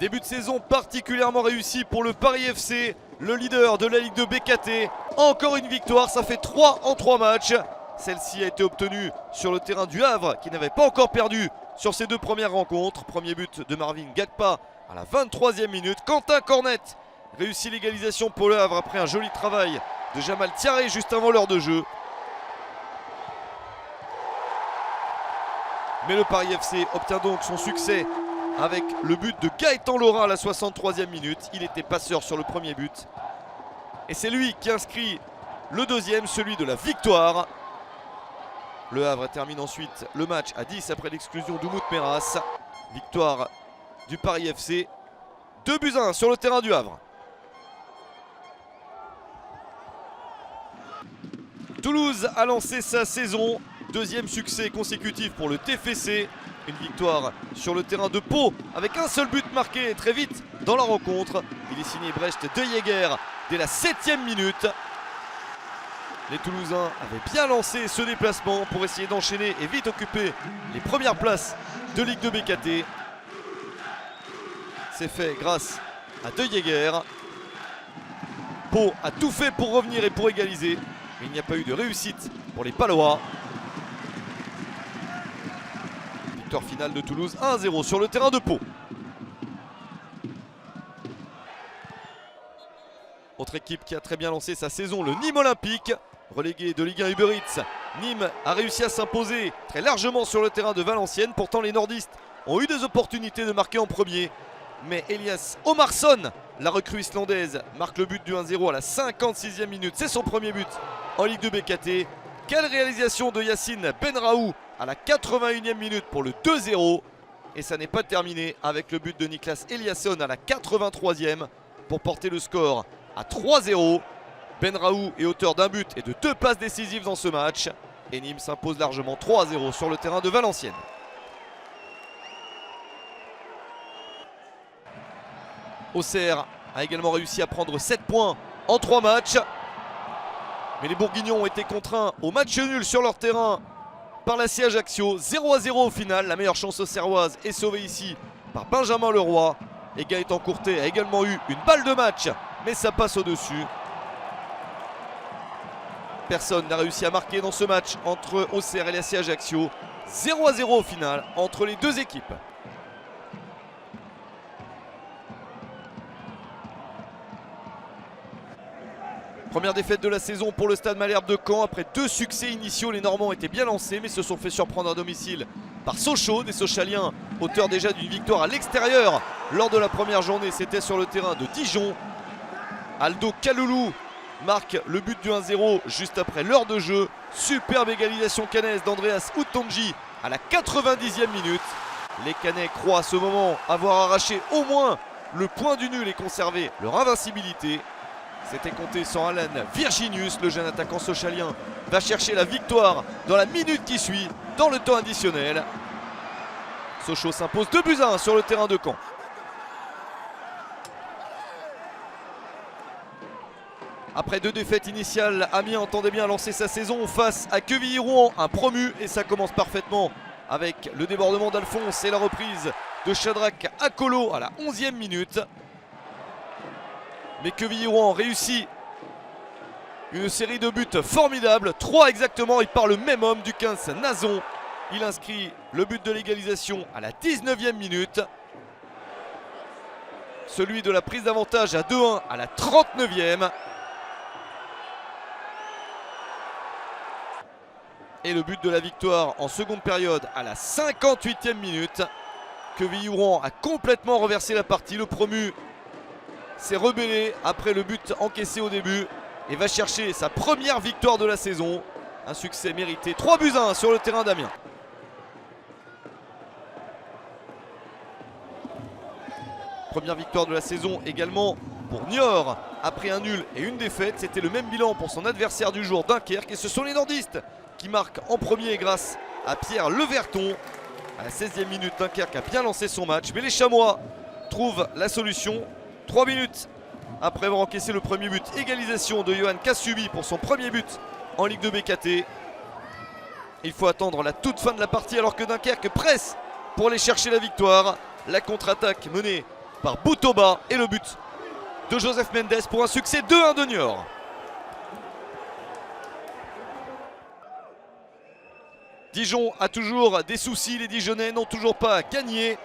Début de saison particulièrement réussi pour le Paris FC, le leader de la Ligue 2 BKT. Encore une victoire, ça fait 3 en 3 matchs. Celle-ci a été obtenue sur le terrain du Havre qui n'avait pas encore perdu sur ses 2 premières rencontres. Premier but de Marvin Gakpa à la 23e minute. Quentin Cornet réussit l'égalisation pour le Havre après un joli travail de Jamal Thiaré juste avant l'heure de jeu. Mais le Paris FC obtient donc son succès avec le but de Gaëtan Laurin à la 63e minute. Il était passeur sur le premier but. Et c'est lui qui inscrit le deuxième, celui de la victoire. Le Havre termine ensuite le match à 10 après l'exclusion d'Oumout Meras. Victoire du Paris FC. 2-1 sur le terrain du Havre. Toulouse a lancé sa saison. Deuxième succès consécutif pour le TFC. Une victoire sur le terrain de Pau avec un seul but marqué très vite dans la rencontre. Il est signé Brecht de Jaeger dès la 7e minute. Les Toulousains avaient bien lancé ce déplacement pour essayer d'enchaîner et vite occuper les premières places de Ligue 2 BKT. C'est fait grâce à De Jaeger. Pau a tout fait pour revenir et pour égaliser, mais il n'y a pas eu de réussite pour les Palois. Victoire finale de Toulouse 1-0 sur le terrain de Pau. Autre équipe qui a très bien lancé sa saison, le Nîmes Olympique. Relégué de Ligue 1 Uber Eats, Nîmes a réussi à s'imposer très largement sur le terrain de Valenciennes. Pourtant les nordistes ont eu des opportunités de marquer en premier. Mais Elias Omarsson, la recrue islandaise, marque le but du 1-0 à la 56e minute. C'est son premier but en Ligue 2 BKT. Quelle réalisation de Yacine Benraou à la 81e minute pour le 2-0. Et ça n'est pas terminé avec le but de Niklas Eliasson à la 83e pour porter le score à 3-0. Benraou est auteur d'un but et de 2 passes décisives dans ce match. Et Nîmes s'impose largement 3-0 sur le terrain de Valenciennes. Auxerre a également réussi à prendre 7 points en 3 matchs. Mais les Bourguignons ont été contraints au match nul sur leur terrain par la CA Ajaccio. 0-0 au final. La meilleure chance auxerroise est sauvée ici par Benjamin Leroy. Et Gaëtan Courtet a également eu une balle de match, mais ça passe au-dessus. Personne n'a réussi à marquer dans ce match entre Auxerre et la CA Ajaccio. 0-0 au final entre les deux équipes. Première défaite de la saison pour le Stade Malherbe de Caen. Après 2 succès initiaux, les Normands étaient bien lancés mais se sont fait surprendre à domicile par Sochaux. Des Sochaliens, auteurs déjà d'une victoire à l'extérieur lors de la première journée. C'était sur le terrain de Dijon. Aldo Kaloulou marque le but du 1-0 juste après l'heure de jeu. Superbe égalisation cannaise d'Andreas Utonji à la 90e minute. Les Canets croient à ce moment avoir arraché au moins le point du nul et conservé leur invincibilité. C'était compté sans Alan Virginius. Le jeune attaquant sochalien va chercher la victoire dans la minute qui suit, dans le temps additionnel. Sochaux s'impose 2-1 sur le terrain de Caen. Après 2 défaites initiales, Amiens entendait bien lancer sa saison face à Quevilly-Rouen, un promu. Et ça commence parfaitement avec le débordement d'Alphonse et la reprise de Shadrack Akolo à la 11e minute. Mais Quevilly-Rouen réussit une série de buts formidables, 3 exactement, et par le même homme du 15 Nazon. Il inscrit le but de l'égalisation à la 19e minute. Celui de la prise d'avantage à 2-1 à la 39e. Et le but de la victoire en seconde période à la 58e minute. Quevilly-Rouen a complètement renversé la partie. Le promu s'est rebellé après le but encaissé au début et va chercher sa première victoire de la saison. Un succès mérité. 3-1 sur le terrain d'Amiens. Première victoire de la saison également pour Niort. Après un nul et une défaite, c'était le même bilan pour son adversaire du jour, Dunkerque. Et ce sont les nordistes qui marquent en premier grâce à Pierre Leverton. À la 16e minute, Dunkerque a bien lancé son match, mais les Chamois trouvent la solution. 3 minutes après avoir encaissé le premier but, égalisation de Johan Kassubi pour son premier but en Ligue 2 BKT. Il faut attendre la toute fin de la partie alors que Dunkerque presse pour aller chercher la victoire. La contre-attaque menée par Boutoba et le but de Joseph Mendes pour un succès 2-1 de Niort. Dijon a toujours des soucis, les Dijonnais n'ont toujours pas gagné.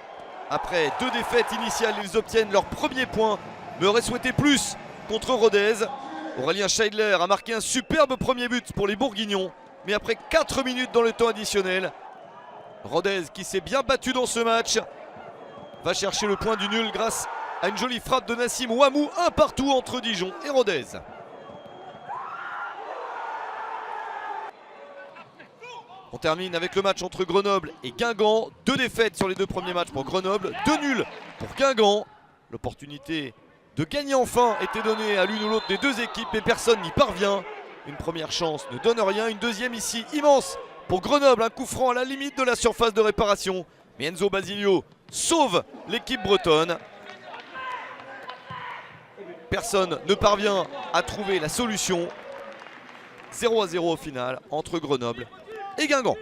Après 2 défaites initiales, ils obtiennent leur premier point, mais auraient souhaité plus contre Rodez. Aurélien Scheidler a marqué un superbe premier but pour les Bourguignons, mais après 4 minutes dans le temps additionnel, Rodez, qui s'est bien battu dans ce match, va chercher le point du nul grâce à une jolie frappe de Nassim Ouamou, un partout entre Dijon et Rodez. On termine avec le match entre Grenoble et Guingamp. 2 défaites sur les 2 premiers matchs pour Grenoble, 2 nuls pour Guingamp. L'opportunité de gagner enfin était donnée à l'une ou l'autre des 2 équipes, mais personne n'y parvient. Une première chance ne donne rien, une deuxième ici immense pour Grenoble. Un coup franc à la limite de la surface de réparation. Mais Enzo Basilio sauve l'équipe bretonne. Personne ne parvient à trouver la solution. 0-0 au final entre Grenoble et Guingamp.